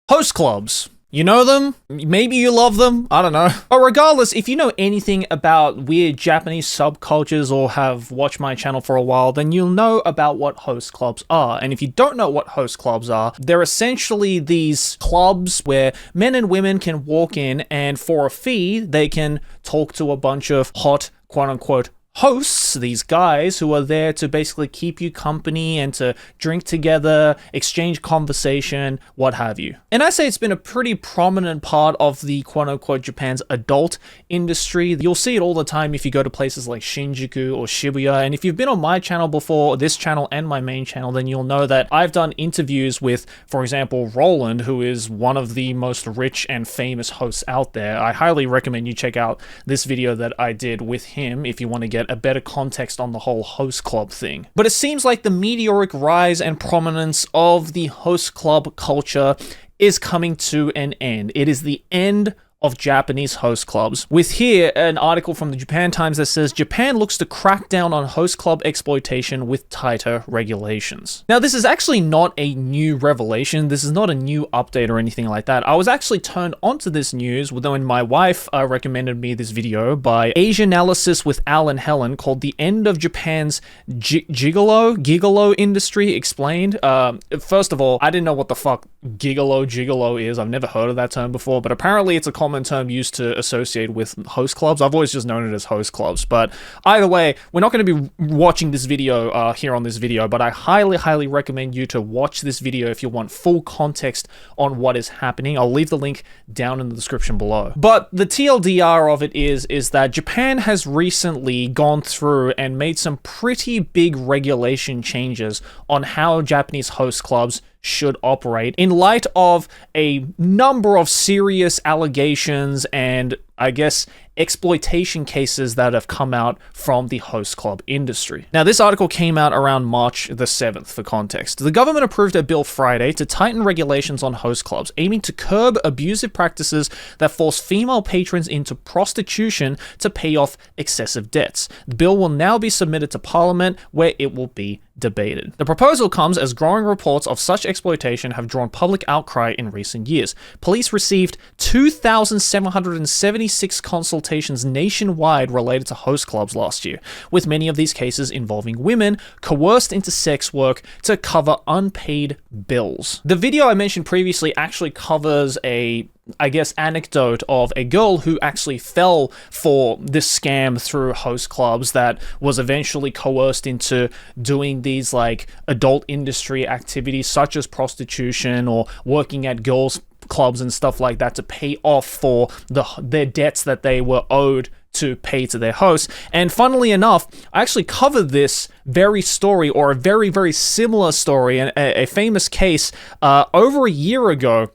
Host clubs. You know them? Maybe you love them? I don't know. But regardless, if you know anything about weird Japanese subcultures or have watched my channel for a while, then you'll know about what host clubs are. And if you don't know what host clubs are, they're essentially these clubs where men and women can walk in and for a fee, they can talk to a bunch of hot, quote-unquote, hosts, these guys who are there to basically keep you company and to drink together, exchange conversation, what have you. And I say it's been a pretty prominent part of the quote-unquote Japan's adult industry. You'll see it all the time if you go to places like Shinjuku or Shibuya. And if you've been on my channel before, this channel and my main channel, then you'll know that I've done interviews with, for example, Roland, who is one of the most rich and famous hosts out there. I highly recommend you check out this video that I did with him if you want to get a better context on the whole host club thing. But it seems like the meteoric rise and prominence of the host club culture is coming to an end. It is the end of Japanese host clubs. With here an article from the Japan Times that says Japan looks to crack down on host club exploitation with tighter regulations. Now this is actually not a new revelation. This is not a new update or anything like that. I was actually turned onto this news when my wife recommended me this video by ASIANALYSIS with Al and Helen called The End of Japan's Gigolo Industry Explained. First of all, I didn't know what the fuck Gigolo is. I've never heard of that term before, but apparently it's a common term used to associate with host clubs. I've always just known it as host clubs, but either way, we're not going to be watching this video here on this video, but I highly recommend you to watch this video if you want full context on what is happening. I'll leave the link down in the description below. But the TLDR of it is that Japan has recently gone through and made some pretty big regulation changes on how Japanese host clubs should operate in light of a number of serious allegations and, I guess, exploitation cases that have come out from the host club industry. Now, this article came out around March the 7th, for context. The government approved a bill Friday to tighten regulations on host clubs, aiming to curb abusive practices that force female patrons into prostitution to pay off excessive debts. The bill will now be submitted to Parliament, where it will be debated. The proposal comes as growing reports of such exploitation have drawn public outcry in recent years. Police received 2,776 consultations nationwide related to host clubs last year, with many of these cases involving women coerced into sex work to cover unpaid bills. The video I mentioned previously actually covers a anecdote of a girl who actually fell for this scam through host clubs that was eventually coerced into doing these like adult industry activities such as prostitution or working at girls' clubs and stuff like that to pay off for their debts that they were owed to pay to their hosts. And funnily enough, I actually covered this very story, or a very similar story, and a famous case over a year ago,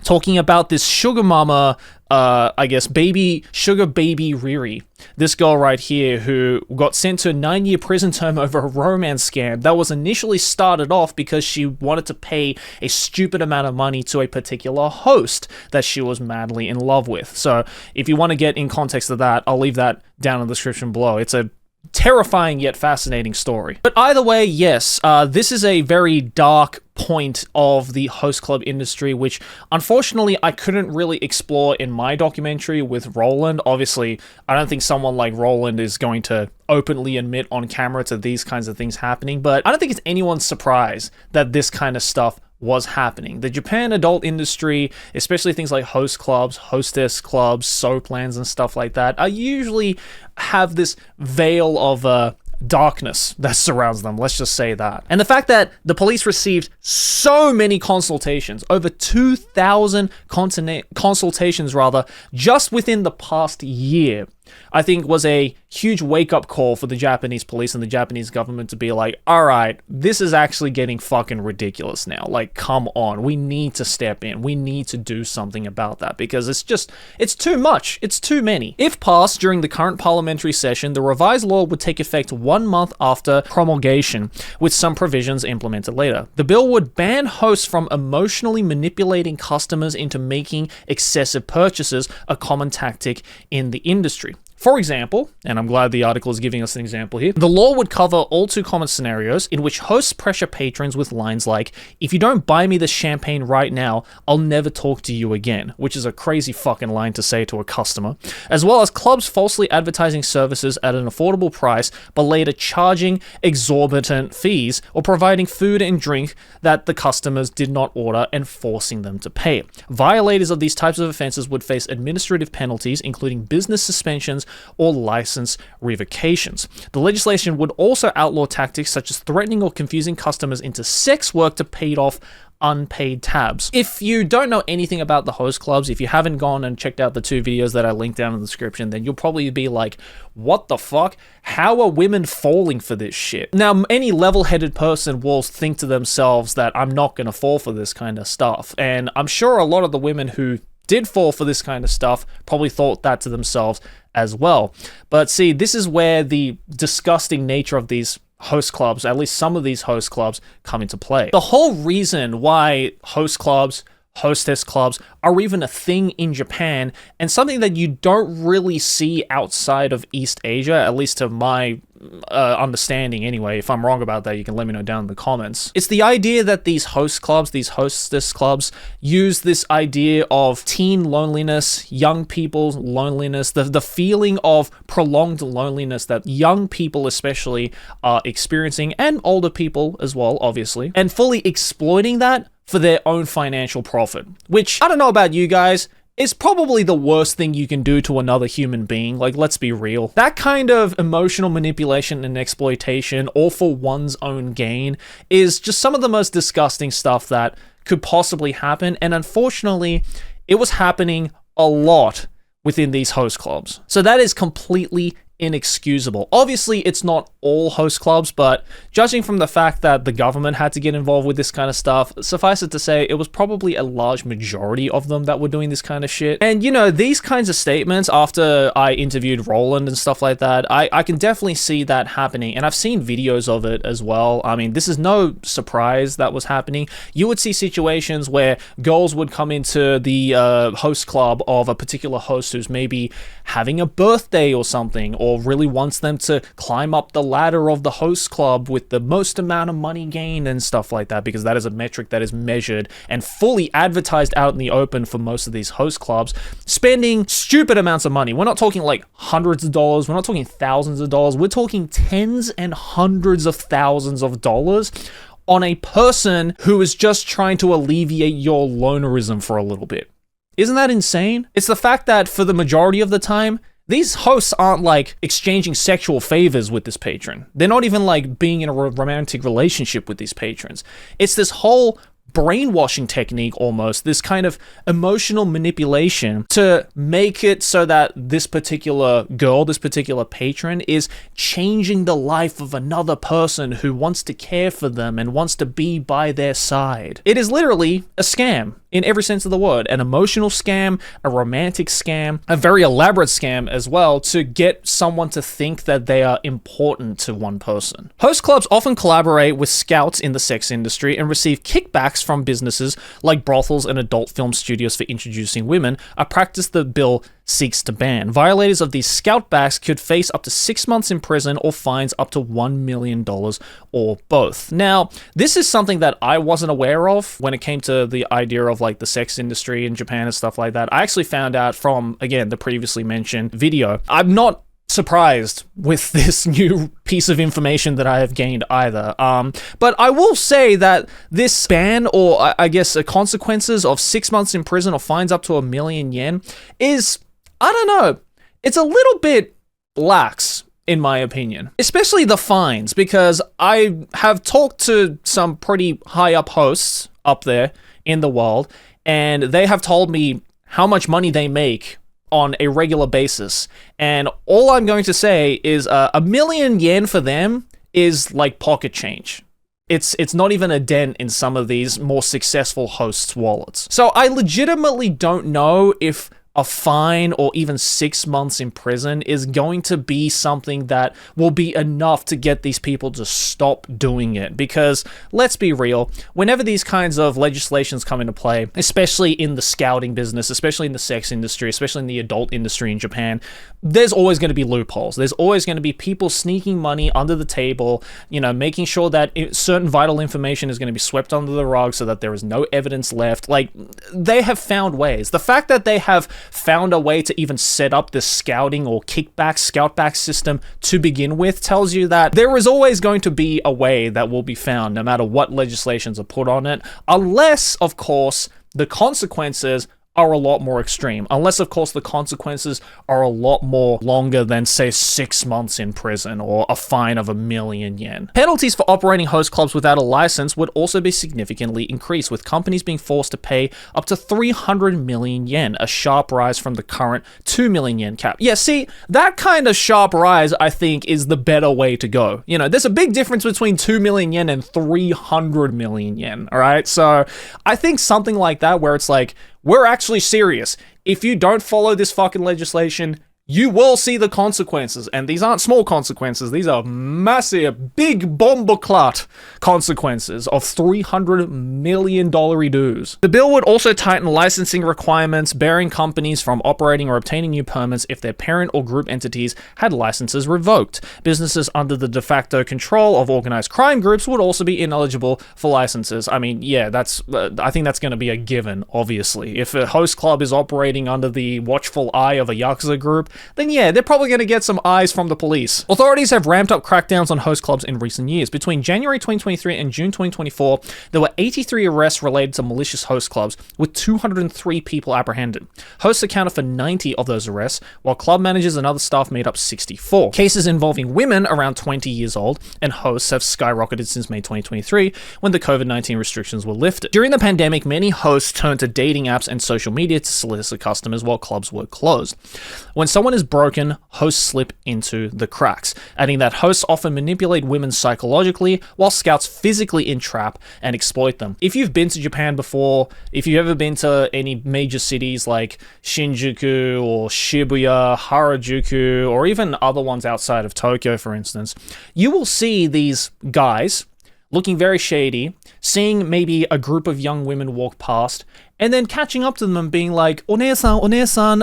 talking about this sugar mama, sugar baby Riri. This girl right here who got sent to a 9-year prison term over a romance scam that was initially started off because she wanted to pay a stupid amount of money to a particular host that she was madly in love with. So if you want to get in context of that, I'll leave that down in the description below. It's a terrifying yet fascinating story. But either way, yes, this is a very dark point of the host club industry, which unfortunately I couldn't really explore in my documentary with Roland. Obviously, I don't think someone like Roland is going to openly admit on camera to these kinds of things happening, but I don't think it's anyone's surprise that this kind of stuff was happening. The Japan adult industry, especially things like host clubs, hostess clubs, soaplands and stuff like that, are usually have this veil of darkness that surrounds them, let's just say that. And the fact that the police received so many consultations, over 2,000 consultations just within the past year, I think was a huge wake-up call for the Japanese police and the Japanese government to be like, all right, this is actually getting fucking ridiculous now. Like, come on, we need to step in. We need to do something about that because it's too much. It's too many. If passed during the current parliamentary session, the revised law would take effect 1 month after promulgation, with some provisions implemented later. The bill would ban hosts from emotionally manipulating customers into making excessive purchases, a common tactic in the industry. For example, and I'm glad the article is giving us an example here, the law would cover all too common scenarios in which hosts pressure patrons with lines like, "If you don't buy me the champagne right now, I'll never talk to you again," which is a crazy fucking line to say to a customer, as well as clubs falsely advertising services at an affordable price but later charging exorbitant fees or providing food and drink that the customers did not order and forcing them to pay. Violators of these types of offenses would face administrative penalties, including business suspensions or license revocations. The legislation would also outlaw tactics such as threatening or confusing customers into sex work to pay off unpaid tabs. If you don't know anything about the host clubs, if you haven't gone and checked out the 2 videos that I linked down in the description, then you'll probably be like, what the fuck? How are women falling for this shit? Now, any level-headed person will think to themselves that I'm not going to fall for this kind of stuff. And I'm sure a lot of the women who did fall for this kind of stuff probably thought that to themselves as well. But see, this is where the disgusting nature of these host clubs, at least some of these host clubs, come into play. The whole reason why host clubs, hostess clubs are even a thing in Japan, and something that you don't really see outside of East Asia, at least to my understanding anyway. If I'm wrong about that, you can let me know down in the comments. It's the idea that these host clubs, these hostess clubs, use this idea of teen loneliness, young people's loneliness, the feeling of prolonged loneliness that young people especially are experiencing, and older people as well, obviously, and fully exploiting that for their own financial profit, which, I don't know about you guys, is probably the worst thing you can do to another human being. Like, let's be real. That kind of emotional manipulation and exploitation, all for one's own gain, is just some of the most disgusting stuff that could possibly happen, and unfortunately, it was happening a lot within these host clubs. So that is completely inexcusable. Obviously, it's not all host clubs, but judging from the fact that the government had to get involved with this kind of stuff, suffice it to say, it was probably a large majority of them that were doing this kind of shit. And, you know, these kinds of statements, after I interviewed Roland and stuff like that, I can definitely see that happening, and I've seen videos of it as well. I mean, this is no surprise that was happening. You would see situations where girls would come into the host club of a particular host who's maybe having a birthday or something, or really wants them to climb up the ladder of the host club with the most amount of money gained and stuff like that, because that is a metric that is measured and fully advertised out in the open for most of these host clubs, spending stupid amounts of money. We're not talking like hundreds of dollars, we're not talking thousands of dollars, we're talking tens and hundreds of thousands of dollars on a person who is just trying to alleviate your lonerism for a little bit. Isn't that insane? It's the fact that for the majority of the time, these hosts aren't like exchanging sexual favors with this patron. They're not even like being in a romantic relationship with these patrons. It's this whole brainwashing technique almost, this kind of emotional manipulation to make it so that this particular girl, this particular patron is changing the life of another person who wants to care for them and wants to be by their side. It is literally a scam in every sense of the word. An emotional scam, a romantic scam, a very elaborate scam as well, to get someone to think that they are important to one person. Host clubs often collaborate with scouts in the sex industry and receive kickbacks from businesses like brothels and adult film studios for introducing women, a practice the bill seeks to ban. Violators of these scoutbacks could face up to 6 months in prison or fines up to $1 million or both. Now, this is something that I wasn't aware of when it came to the idea of like the sex industry in Japan and stuff like that. I actually found out from, again, the previously mentioned video. I'm not surprised with this new piece of information that I have gained either. But I will say that this ban, or I guess the consequences of 6 months in prison or fines up to $1 million yen is, I don't know, it's a little bit lax in my opinion, especially the fines, because I have talked to some pretty high up hosts up there in the world, and they have told me how much money they make on a regular basis. And all I'm going to say is $1 million yen for them is like pocket change. It's not even a dent in some of these more successful hosts' wallets. So I legitimately don't know if a fine or even 6 months in prison is going to be something that will be enough to get these people to stop doing it. Because let's be real, whenever these kinds of legislations come into play, especially in the scouting business, especially in the sex industry, especially in the adult industry in Japan, there's always going to be loopholes. There's always going to be people sneaking money under the table, making sure that certain vital information is going to be swept under the rug so that there is no evidence left. Like, they have found ways. The fact that they have found a way to even set up this scouting or scoutback system to begin with tells you that there is always going to be a way that will be found no matter what legislations are put on it, unless, of course, the consequences are a lot more extreme. Unless, of course, the consequences are a lot more longer than, say, 6 months in prison or a fine of 1 million yen. Penalties for operating host clubs without a license would also be significantly increased, with companies being forced to pay up to 300 million yen, a sharp rise from the current 2 million yen cap. Yeah, see, that kind of sharp rise, I think, is the better way to go. There's a big difference between 2 million yen and 300 million yen, all right? So I think something like that, where it's like, we're actually serious. If you don't follow this fucking legislation, you will see the consequences. And these aren't small consequences. These are massive, big bomboclat consequences of $300 million dues. The bill would also tighten licensing requirements, barring companies from operating or obtaining new permits if their parent or group entities had licenses revoked. Businesses under the de facto control of organized crime groups would also be ineligible for licenses. I mean, yeah, I think that's going to be a given, obviously. If a host club is operating under the watchful eye of a Yakuza group, then yeah, they're probably going to get some eyes from the police. Authorities have ramped up crackdowns on host clubs in recent years. Between January 2023 and June 2024, there were 83 arrests related to malicious host clubs, with 203 people apprehended. Hosts accounted for 90 of those arrests, while club managers and other staff made up 64. Cases involving women around 20 years old and hosts have skyrocketed since May 2023, when the COVID-19 restrictions were lifted. During the pandemic, many hosts turned to dating apps and social media to solicit customers while clubs were closed. When someone is broken, hosts slip into the cracks, adding that hosts often manipulate women psychologically while scouts physically entrap and exploit them. If you've been to Japan before, if you've ever been to any major cities like Shinjuku or Shibuya, Harajuku, or even other ones outside of Tokyo, for instance, you will see these guys looking very shady, seeing maybe a group of young women walk past, and then catching up to them and being like, One-san,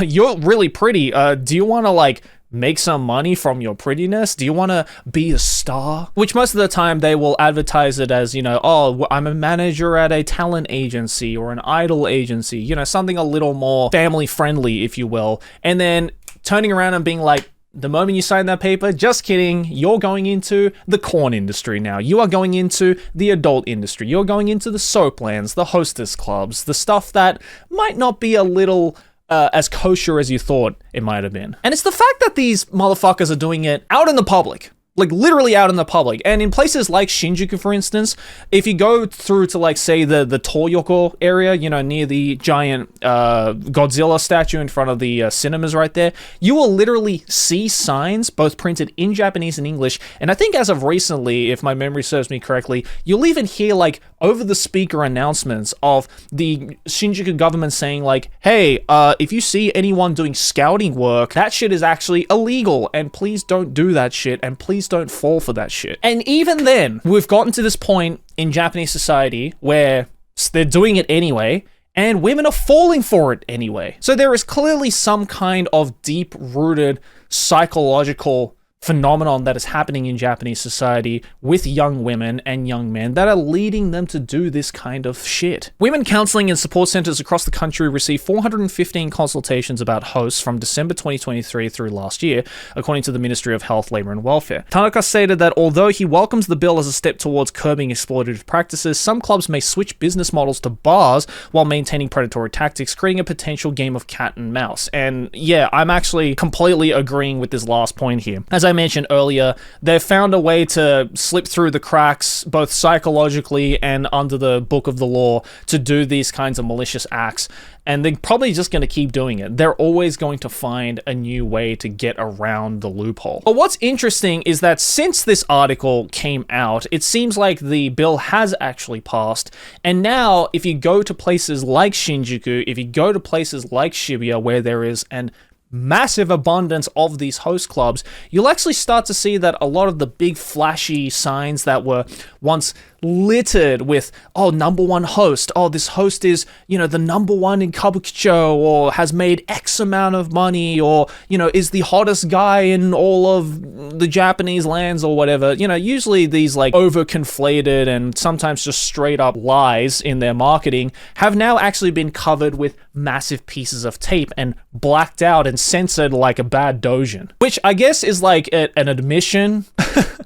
you're really pretty. Do you want to, make some money from your prettiness? Do you want to be a star? Which most of the time they will advertise it as, oh, I'm a manager at a talent agency or an idol agency, something a little more family friendly, if you will. And then turning around and being like, the moment you sign that paper, just kidding, you're going into the corn industry now. You are going into the adult industry. You're going into the soaplands, the hostess clubs, the stuff that might not be a little as kosher as you thought it might have been. And it's the fact that these motherfuckers are doing it out in the public. Literally out in the public. And in places like Shinjuku, for instance, if you go through to, say, the Toyoko area, near the giant Godzilla statue in front of the cinemas right there, you will literally see signs, both printed in Japanese and English. And I think as of recently, if my memory serves me correctly, you'll even hear, over-the-speaker announcements of the Shinjuku government saying, hey, if you see anyone doing scouting work, that shit is actually illegal, and please don't do that shit, and please don't fall for that shit. And even then, we've gotten to this point in Japanese society where they're doing it anyway, and women are falling for it anyway. So there is clearly some kind of deep-rooted psychological phenomenon that is happening in Japanese society with young women and young men that are leading them to do this kind of shit. Women counseling and support centers across the country received 415 consultations about hosts from December 2023 through last year, according to the Ministry of Health, Labor and Welfare. Tanaka stated that although he welcomes the bill as a step towards curbing exploitative practices, some clubs may switch business models to bars while maintaining predatory tactics, creating a potential game of cat and mouse. And yeah, I'm actually completely agreeing with this last point here. As I mentioned earlier, they've found a way to slip through the cracks, both psychologically and under the book of the law, to do these kinds of malicious acts. And they're probably just going to keep doing it. They're always going to find a new way to get around the loophole. But what's interesting is that since this article came out, it seems like the bill has actually passed. And now, if you go to places like Shinjuku, if you go to places like Shibuya, where there is an massive abundance of these host clubs, you'll actually start to see that a lot of the big flashy signs that were once littered with, oh, #1 host, oh, this host is, the #1 in Kabukicho, or has made X amount of money, or, is the hottest guy in all of the Japanese lands, or whatever. Usually these like overconflated and sometimes just straight up lies in their marketing have now actually been covered with massive pieces of tape and blacked out and censored like a bad dojin, which I guess is like an admission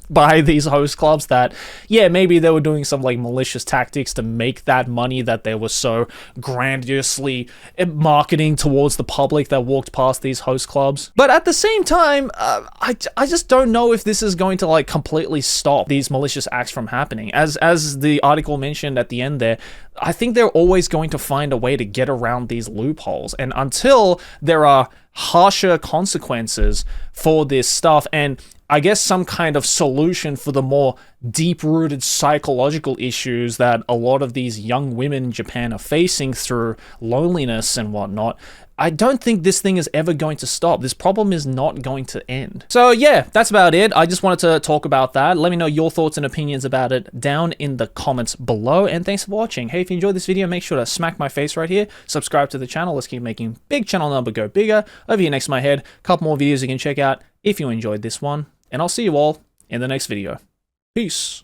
by these host clubs that, yeah, maybe they were doing some like malicious tactics to make that money that they were so grandiosely marketing towards the public that walked past these host clubs. But at the same time, I just don't know if this is going to like completely stop these malicious acts from happening. As the article mentioned at the end there, I think they're always going to find a way to get around these loopholes. And until there are harsher consequences for this stuff, and I guess some kind of solution for the more deep-rooted psychological issues that a lot of these young women in Japan are facing through loneliness and whatnot, I don't think this thing is ever going to stop. This problem is not going to end. So yeah, that's about it. I just wanted to talk about that. Let me know your thoughts and opinions about it down in the comments below. And thanks for watching. Hey, if you enjoyed this video, make sure to smack my face right here. Subscribe to the channel. Let's keep making big channel number go bigger. Over here next to my head, a couple more videos you can check out if you enjoyed this one. And I'll see you all in the next video. Peace.